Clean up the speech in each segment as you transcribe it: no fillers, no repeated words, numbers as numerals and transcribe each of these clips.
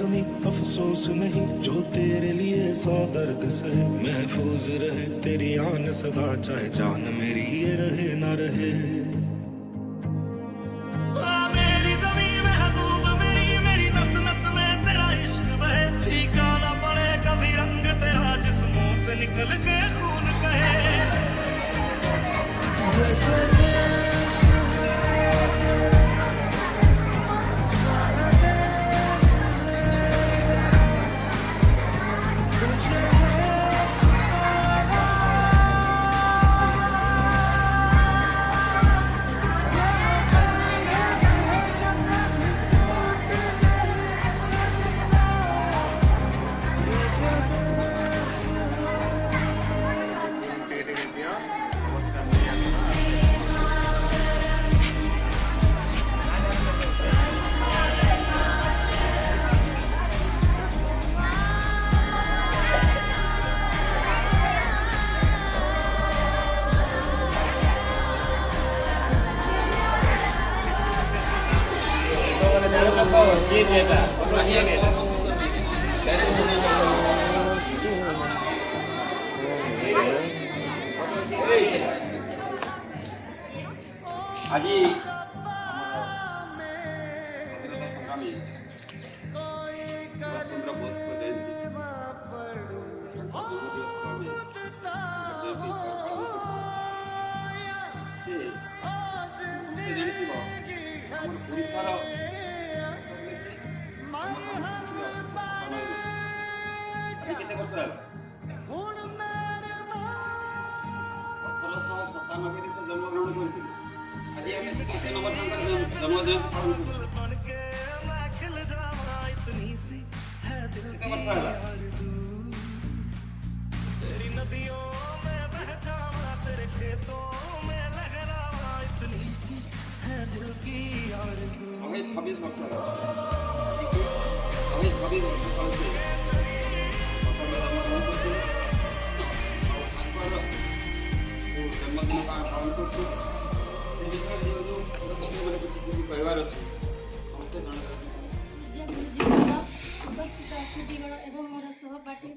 जमी अफसोस नहीं, जो तेरे लिए 100 दर्द सहे। महफूज रहे तेरी आन सदा, चाहे जान मेरी ये रहे ना रहे। मेरी जमी महबूब मेरी, मेरी नस नस में तेरा इश्क बहे। फीका ना पड़े कभी रंग तेरा, जिस्मों से निकल के खून कहे। আজি କେତେ ବର୍ଷ ହେଲା? 1797 ସେ ଜନ୍ମଗ୍ରହଣ କରିଥିଲେ। ଆଜି ଆମେ କେତେ ନମ୍ବର ତାଙ୍କର ଜନ୍ମଦିନ ପାଳନ କରୁଛୁ? କେତେ ବର୍ଷ ହେଲା? अभी 26 वर्ष है। अभी 26 वर्ष पालते जन्मदिन का पालन करते कहबार अच्छे समस्त जन एवं मोर सहपाठी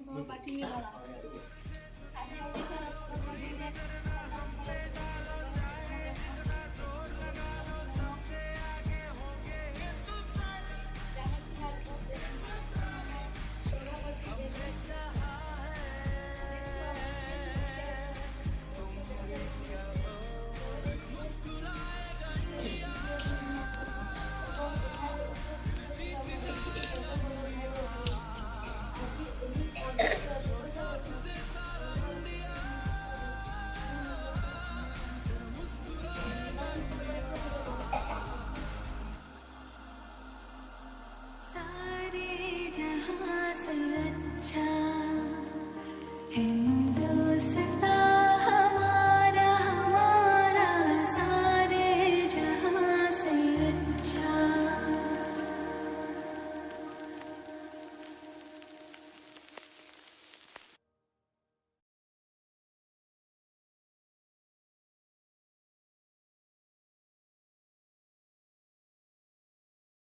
सारे जहां से अच्छा हिंद